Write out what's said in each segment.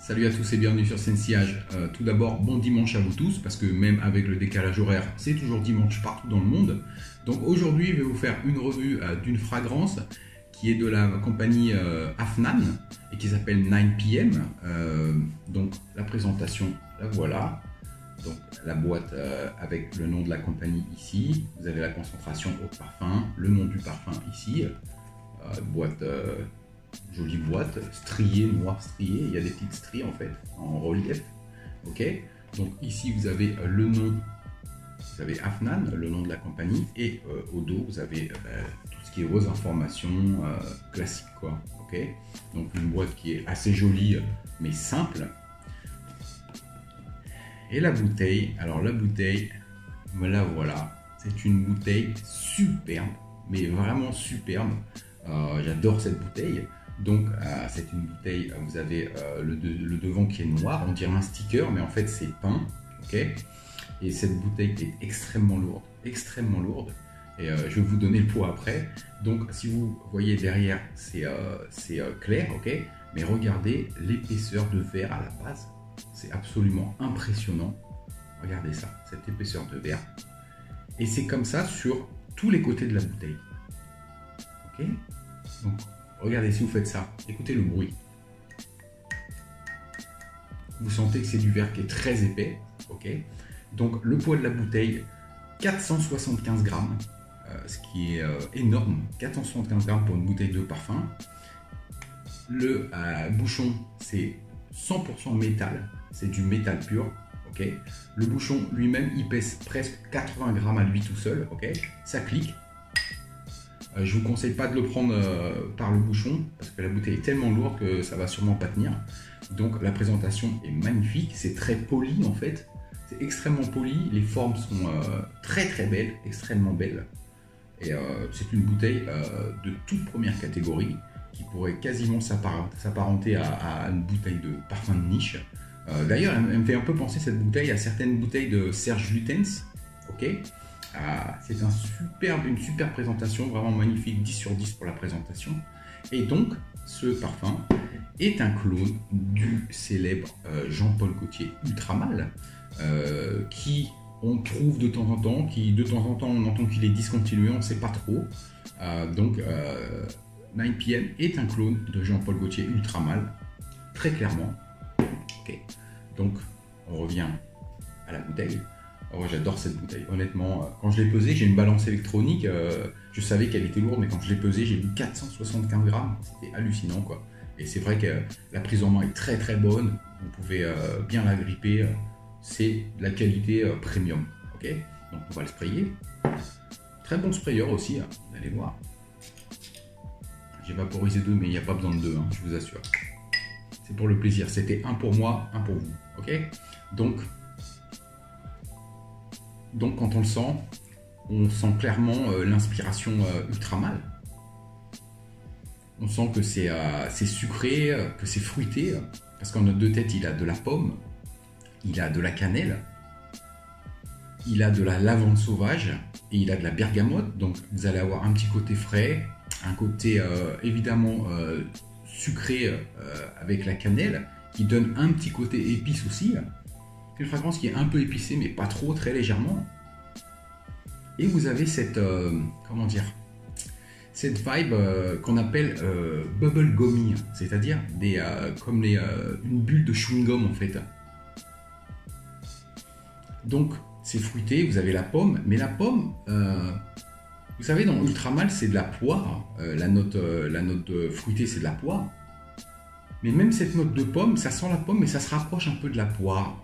Salut à tous et bienvenue sur Sensillage. Tout d'abord, bon dimanche à vous tous, parce que même avec le décalage horaire, c'est toujours dimanche partout dans le monde. Donc aujourd'hui, je vais vous faire une revue d'une fragrance qui est de la compagnie Afnan et qui s'appelle 9pm. Donc la présentation, la voilà. Donc la boîte avec le nom de la compagnie ici. Vous avez la concentration au parfum, le nom du parfum ici. Boîte... jolie boîte, striée, noir striée, il y a des petites stries en fait, en relief, ok. Donc ici vous avez le nom, vous avez Afnan, le nom de la compagnie, et au dos vous avez tout ce qui est vos informations classiques quoi, ok. Donc une boîte qui est assez jolie mais simple. Et la bouteille, alors la bouteille, me la voilà, c'est une bouteille superbe, mais vraiment superbe. J'adore cette bouteille. Donc c'est une bouteille, vous avez le devant qui est noir, on dirait un sticker, mais en fait c'est peint, ok. Et cette bouteille est extrêmement lourde, et je vais vous donner le poids après. Donc si vous voyez derrière, c'est clair, ok, mais regardez l'épaisseur de verre à la base, c'est absolument impressionnant. Regardez ça, cette épaisseur de verre, et c'est comme ça sur tous les côtés de la bouteille, ok. Donc regardez, si vous faites ça, écoutez le bruit. Vous sentez que c'est du verre qui est très épais, ok. Donc le poids de la bouteille, 475 grammes, ce qui est énorme, 475 grammes pour une bouteille de parfum. Le bouchon, c'est 100% métal, c'est du métal pur, ok. Le bouchon lui-même, il pèse presque 80 grammes à lui tout seul, ok. Ça clique. Je vous conseille pas de le prendre par le bouchon parce que la bouteille est tellement lourde que ça va sûrement pas tenir. Donc la présentation est magnifique, c'est très poli en fait, c'est extrêmement poli, les formes sont très belles, extrêmement belles. Et c'est une bouteille de toute première catégorie qui pourrait quasiment s'apparenter à une bouteille de parfum de niche. D'ailleurs, elle me fait un peu penser cette bouteille à certaines bouteilles de Serge Lutens, ok. C'est une super présentation, vraiment magnifique, 10 sur 10 pour la présentation. Et donc, ce parfum est un clone du célèbre Jean-Paul Gaultier Ultramal, qui on trouve de temps en temps, on entend qu'il est discontinué, on ne sait pas trop. Donc, 9pm est un clone de Jean-Paul Gaultier Ultramal, très clairement. Okay. Donc, on revient à la bouteille. Oh, j'adore cette bouteille, honnêtement. Quand je l'ai pesée, j'ai une balance électronique. Je savais qu'elle était lourde, mais quand je l'ai pesée, j'ai vu 475 grammes. C'était hallucinant, quoi. Et c'est vrai que la prise en main est très bonne. Vous pouvez bien la gripper. C'est de la qualité premium. Ok. Donc on va le sprayer. Très bon sprayer aussi, hein. Vous allez voir. J'ai vaporisé deux, mais il n'y a pas besoin de deux, hein, je vous assure. C'est pour le plaisir. C'était un pour moi, un pour vous. Ok. Donc quand on le sent, on sent clairement l'inspiration Ultramal. On sent que c'est sucré, que c'est fruité, parce qu'en note de tête, il a de la pomme, il a de la cannelle, il a de la lavande sauvage et il a de la bergamote. Donc vous allez avoir un petit côté frais, un côté évidemment sucré avec la cannelle, qui donne un petit côté épice aussi. Une fragrance qui est un peu épicée, mais pas trop, très légèrement. Et vous avez cette, comment dire, cette vibe qu'on appelle bubble gummy, c'est-à-dire comme une bulle de chewing-gum en fait. Donc c'est fruité, vous avez la pomme, mais la pomme, vous savez, dans Ultramal, c'est de la poire. La note fruitée, c'est de la poire. Mais même cette note de pomme, ça sent la pomme, mais ça se rapproche un peu de la poire.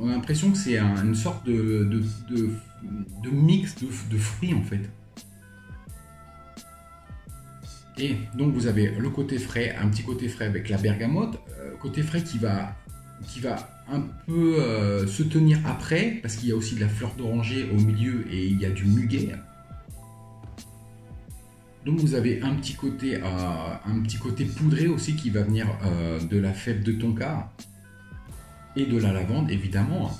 On a l'impression que c'est une sorte de mix de fruits en fait. Et donc vous avez le côté frais, un petit côté frais avec la bergamote, côté frais qui va un peu se tenir après, parce qu'il y a aussi de la fleur d'oranger au milieu et il y a du muguet. Donc vous avez un petit côté poudré aussi qui va venir de la fève de tonka et de la lavande évidemment.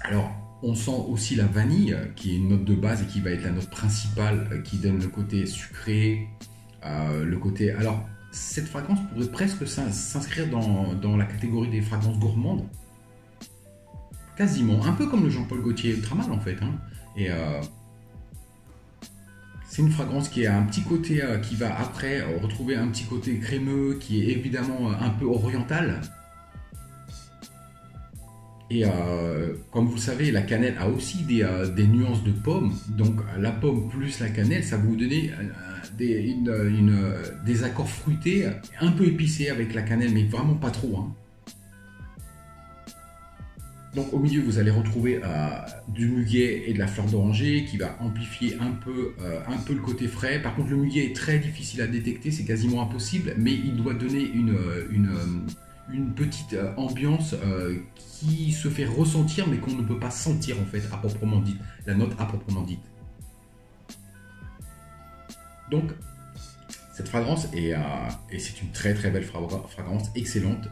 Alors on sent aussi la vanille qui est une note de base et qui va être la note principale qui donne le côté sucré, le côté... Alors cette fragrance pourrait presque s'inscrire dans la catégorie des fragrances gourmandes. Quasiment, un peu comme le Jean-Paul Gaultier Ultramal en fait. Hein. Et c'est une fragrance qui a un petit côté, qui va après retrouver un petit côté crémeux, qui est évidemment un peu oriental. Et comme vous le savez, la cannelle a aussi des nuances de pomme. Donc la pomme plus la cannelle, ça va vous donner des accords fruités, un peu épicés avec la cannelle, mais vraiment pas trop. Hein. Donc au milieu, vous allez retrouver du muguet et de la fleur d'oranger qui va amplifier un peu le côté frais. Par contre, le muguet est très difficile à détecter, c'est quasiment impossible, mais il doit donner une petite ambiance qui se fait ressentir, mais qu'on ne peut pas sentir en fait, à proprement dit, la note à proprement dite. Donc, cette fragrance et c'est une très très belle fragrance, excellente.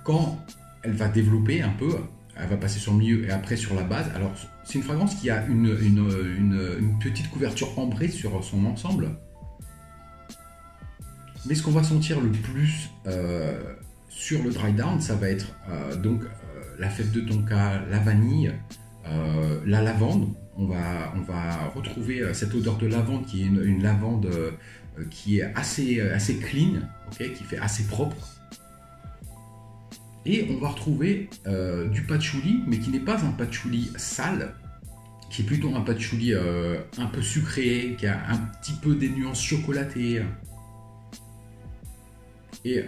Quand elle va développer un peu, elle va passer sur le milieu et après sur la base. Alors, c'est une fragrance qui a une petite couverture ambrée sur son ensemble. Mais ce qu'on va sentir le plus sur le dry down, ça va être la fève de tonka, la vanille, la lavande. On va retrouver cette odeur de lavande qui est une lavande qui est assez clean, okay, qui fait assez propre. Et on va retrouver du patchouli, mais qui n'est pas un patchouli sale, qui est plutôt un patchouli un peu sucré, qui a un petit peu des nuances chocolatées. Et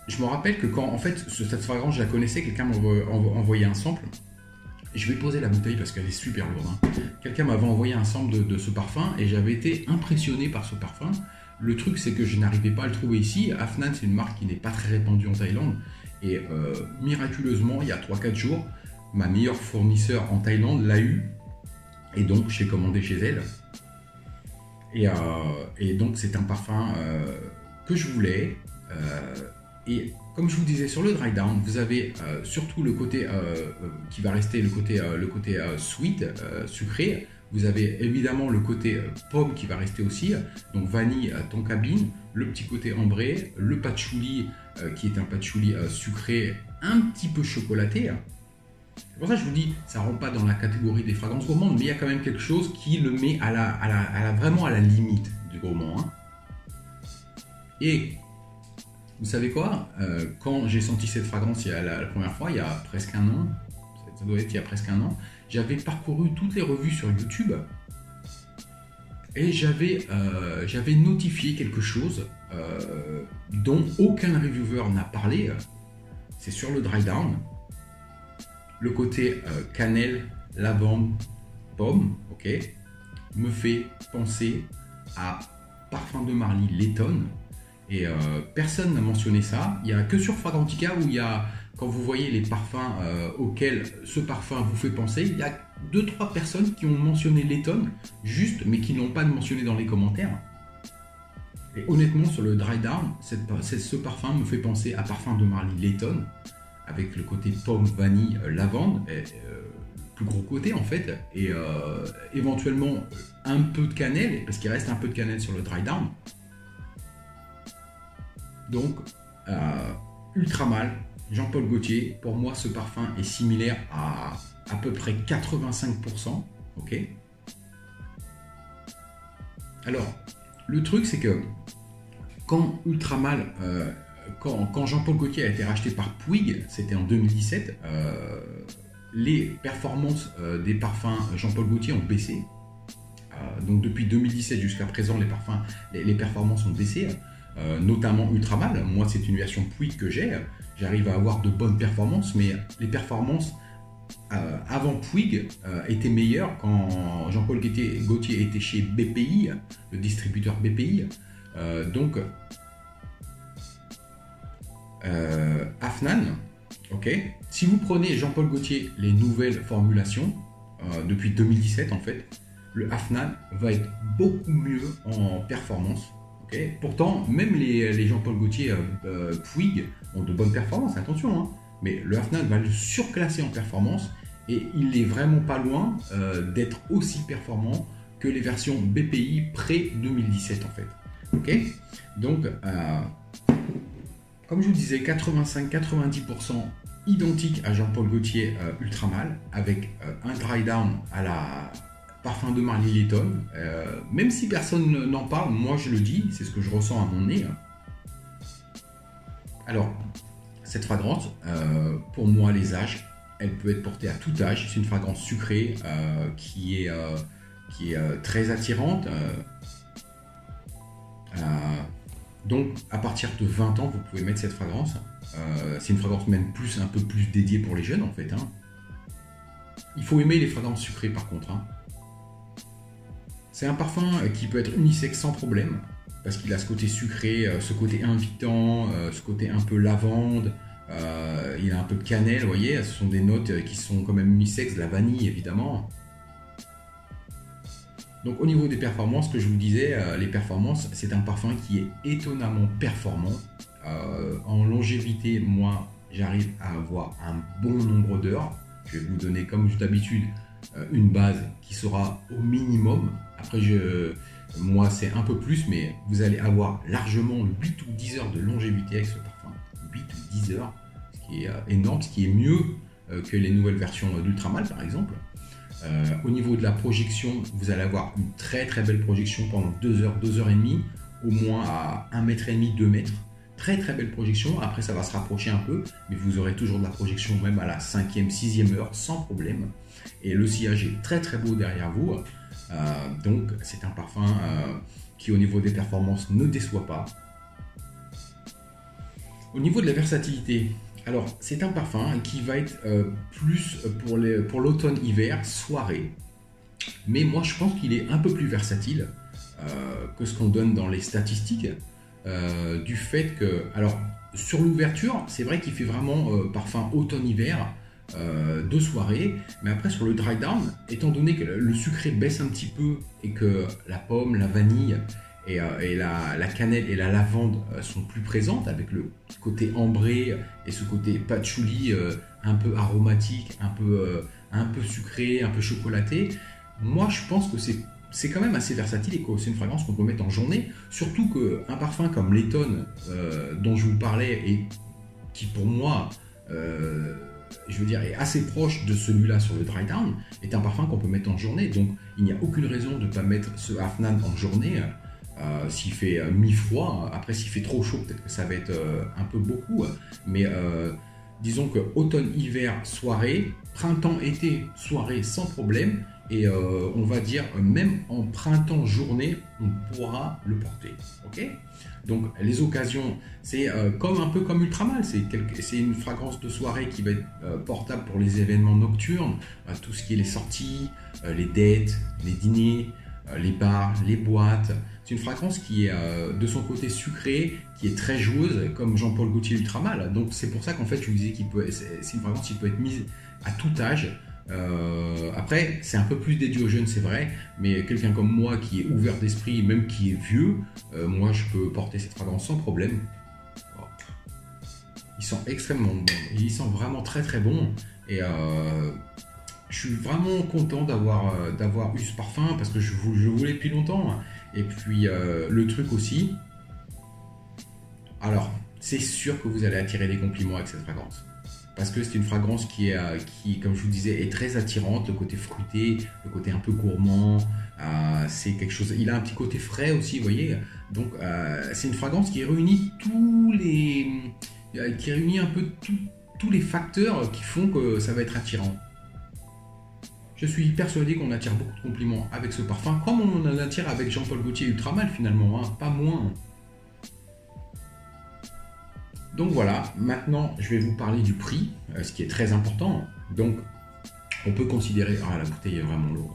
je me rappelle que quand, en fait, cette fragrance, je la connaissais, quelqu'un m'a envoyé un sample. Je vais poser la bouteille parce qu'elle est super lourde. Hein. Quelqu'un m'avait envoyé un sample de ce parfum et j'avais été impressionné par ce parfum. Le truc, c'est que je n'arrivais pas à le trouver ici. Afnan, c'est une marque qui n'est pas très répandue en Thaïlande. Et miraculeusement, il y a 3-4 jours, ma meilleure fournisseur en Thaïlande l'a eu. Et donc, j'ai commandé chez elle. Et donc, c'est un parfum que je voulais. Et comme je vous disais, sur le dry down, vous avez surtout le côté qui va rester le côté sweet, sucré. Vous avez évidemment le côté pomme qui va rester aussi, donc vanille, tonka bean, le petit côté ambré, le patchouli qui est un patchouli sucré un petit peu chocolaté. C'est pour ça que je vous dis, ça ne rentre pas dans la catégorie des fragrances gourmandes, mais il y a quand même quelque chose qui le met vraiment à la limite du gourmand. Hein. Et vous savez quoi, quand j'ai senti cette fragrance la première fois, il y a presque un an, ça doit être il y a presque un an, j'avais parcouru toutes les revues sur YouTube et j'avais notifié quelque chose dont aucun reviewer n'a parlé. C'est sur le dry down, le côté cannelle, lavande, pomme, ok, me fait penser à Parfum de Marly Letton. Et personne n'a mentionné ça. Il n'y a que sur Fragrantica où il y a, quand vous voyez les parfums auxquels ce parfum vous fait penser, il y a 2-3 personnes qui ont mentionné Letton, juste, mais qui ne l'ont pas mentionné dans les commentaires. Et honnêtement, sur le dry down, ce parfum me fait penser à Parfum de Marly Letton, avec le côté pomme, vanille, lavande, plus gros côté en fait, et éventuellement un peu de cannelle, parce qu'il reste un peu de cannelle sur le dry down. Donc, Ultramal, Jean-Paul Gaultier, pour moi ce parfum est similaire à peu près 85%. Ok. Alors, le truc c'est que quand Ultramal, quand Jean-Paul Gaultier a été racheté par Puig, c'était en 2017, les performances des parfums Jean-Paul Gaultier ont baissé. Donc depuis 2017 jusqu'à présent, les performances ont baissé. Notamment Ultramal, moi c'est une version Puig que j'arrive à avoir de bonnes performances, mais les performances avant Puig étaient meilleures quand Jean-Paul Gaultier était chez BPI, le distributeur BPI. Donc Afnan, ok. Si vous prenez Jean-Paul Gaultier, les nouvelles formulations depuis 2017 en fait, le Afnan va être beaucoup mieux en performance. Okay. Pourtant, même les Jean-Paul Gaultier Puig ont de bonnes performances, attention, hein. Mais le Afnan va le surclasser en performance et il est vraiment pas loin d'être aussi performant que les versions BPI pré-2017 en fait. Ok, donc, comme je vous disais, 85-90% identique à Jean-Paul Gaultier Ultramal, avec un dry down à la parfum de Marley Layton. Même si personne n'en parle, moi je le dis, c'est ce que je ressens à mon nez. Alors, cette fragrance, pour moi, les âges, elle peut être portée à tout âge. C'est une fragrance sucrée qui est très attirante. Donc, à partir de 20 ans, vous pouvez mettre cette fragrance. C'est une fragrance même un peu plus dédiée pour les jeunes, en fait. Hein. Il faut aimer les fragrances sucrées, par contre. Hein. C'est un parfum qui peut être unisexe sans problème, parce qu'il a ce côté sucré, ce côté invitant, ce côté un peu lavande. Il a un peu de cannelle, vous voyez. Ce sont des notes qui sont quand même unisexes, de la vanille, évidemment. Donc au niveau des performances, que je vous disais, les performances, c'est un parfum qui est étonnamment performant. En longévité, moi, j'arrive à avoir un bon nombre d'heures. Je vais vous donner, comme d'habitude, une base qui sera au minimum. Après, moi, c'est un peu plus, mais vous allez avoir largement 8 ou 10 heures de longévité avec ce parfum. 8 ou 10 heures, ce qui est énorme, ce qui est mieux que les nouvelles versions d'Ultramal, par exemple. Au niveau de la projection, vous allez avoir une très très belle projection pendant 2 heures, 2 heures et demie, au moins à 1,5 m, 2 mètres. Très très belle projection. Après, ça va se rapprocher un peu, mais vous aurez toujours de la projection même à la 5e, 6e heure sans problème. Et le sillage est très très beau derrière vous. Donc, c'est un parfum qui, au niveau des performances, ne déçoit pas. Au niveau de la versatilité, alors c'est un parfum qui va être plus pour l'automne-hiver, soirée. Mais moi, je pense qu'il est un peu plus versatile que ce qu'on donne dans les statistiques. Du fait que, alors sur l'ouverture, c'est vrai qu'il fait vraiment parfum automne-hiver de soirée, mais après sur le dry down, étant donné que le sucré baisse un petit peu et que la pomme, la vanille et la cannelle et la lavande sont plus présentes, avec le côté ambré et ce côté patchouli un peu aromatique, un peu sucré, un peu chocolaté, moi je pense que c'est quand même assez versatile et que c'est une fragrance qu'on peut mettre en journée, surtout qu'un parfum comme Layton dont je vous parlais et qui pour moi je veux dire est assez proche de celui-là sur le dry down, est un parfum qu'on peut mettre en journée. Donc il n'y a aucune raison de ne pas mettre ce Afnan en journée s'il fait mi-froid. Après s'il fait trop chaud, peut-être que ça va être un peu beaucoup, mais disons que automne, hiver, soirée, printemps, été, soirée sans problème. Et on va dire, même en printemps journée, on pourra le porter. Ok. Donc les occasions, c'est un peu comme Ultramal, c'est une fragrance de soirée qui va être portable pour les événements nocturnes, tout ce qui est les sorties, les dates, les dîners, les bars, les boîtes. C'est une fragrance qui est de son côté sucré, qui est très joueuse, comme Jean-Paul Gaultier Ultramal. Donc c'est pour ça qu'en fait je vous disais c'est une fragrance qui peut être mise à tout âge. Après, c'est un peu plus dédié aux jeunes, c'est vrai, mais quelqu'un comme moi qui est ouvert d'esprit, même qui est vieux, moi je peux porter cette fragrance sans problème. Oh. Il sent extrêmement bon, il sent vraiment très très bon, et je suis vraiment content d'avoir eu ce parfum parce que je voulais depuis longtemps. Et puis le truc aussi, alors c'est sûr que vous allez attirer des compliments avec cette fragrance. Parce que c'est une fragrance qui, comme je vous disais, est très attirante, le côté fruité, le côté un peu gourmand, c'est quelque chose. Il a un petit côté frais aussi, vous voyez. Donc c'est une fragrance qui réunit un peu tous les facteurs qui font que ça va être attirant. Je suis persuadé qu'on attire beaucoup de compliments avec ce parfum, comme on en attire avec Jean-Paul Gaultier Ultramal finalement, hein, pas moins. Donc voilà, maintenant je vais vous parler du prix, ce qui est très important. Donc on peut considérer, la bouteille est vraiment lourde.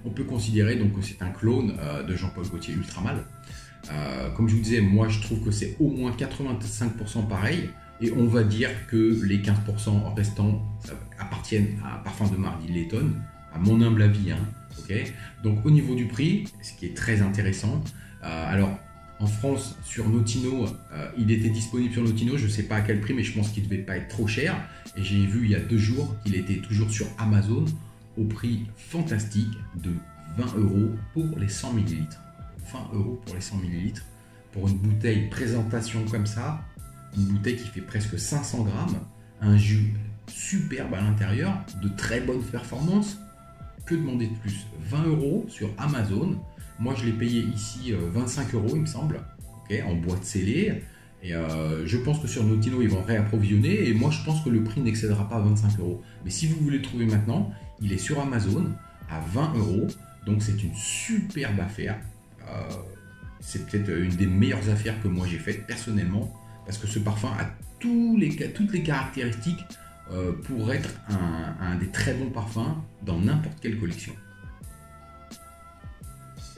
On peut considérer donc que c'est un clone de Jean-Paul Gaultier Ultramal. Comme je vous disais, moi je trouve que c'est au moins 85% pareil. Et on va dire que les 15% restants appartiennent à Parfum de Marley Layton, à mon humble avis. Hein, okay. Donc au niveau du prix, ce qui est très intéressant, alors en France, sur Notino, il était disponible sur Notino, je ne sais pas à quel prix, mais je pense qu'il ne devait pas être trop cher. Et j'ai vu il y a 2 jours qu'il était toujours sur Amazon au prix fantastique de 20 € pour les 100 ml. 20 € pour les 100 ml. Pour une bouteille présentation comme ça, une bouteille qui fait presque 500 grammes, un jus superbe à l'intérieur, de très bonnes performances. Que demander de plus? 20 € sur Amazon. Moi, je l'ai payé ici 25 € il me semble, okay, en boîte scellée. Et je pense que sur Notino, ils vont réapprovisionner. Et moi, je pense que le prix n'excédera pas 25 €. Mais si vous voulez le trouver maintenant, il est sur Amazon à 20 €. Donc, c'est une superbe affaire. C'est peut-être une des meilleures affaires que moi j'ai faites personnellement. Parce que ce parfum a toutes les caractéristiques pour être un des très bons parfums dans n'importe quelle collection.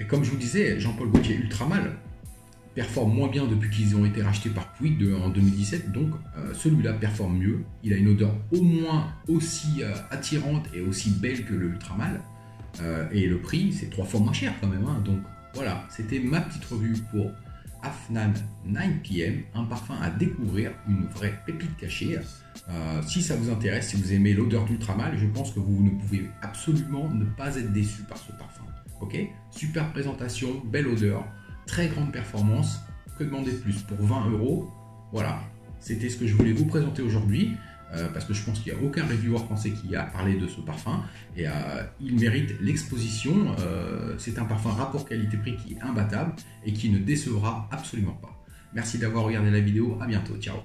Et comme je vous disais, Jean-Paul Gaultier Ultramal performe moins bien depuis qu'ils ont été rachetés par Puig en 2017, donc celui-là performe mieux. Il a une odeur au moins aussi attirante et aussi belle que le Ultramal. Et le prix, c'est 3 fois moins cher quand même. Donc voilà, c'était ma petite revue pour Afnan 9PM, un parfum à découvrir, une vraie pépite cachée. Si ça vous intéresse, si vous aimez l'odeur d'Ultramal, je pense que vous ne pouvez absolument ne pas être déçu par ce parfum. Ok, super présentation, belle odeur, très grande performance. Que demander de plus pour 20 €? Voilà, c'était ce que je voulais vous présenter aujourd'hui. Parce que je pense qu'il n'y a aucun reviewer français qui a parlé de ce parfum et il mérite l'exposition. C'est un parfum rapport qualité-prix qui est imbattable et qui ne décevra absolument pas. Merci d'avoir regardé la vidéo, à bientôt, ciao.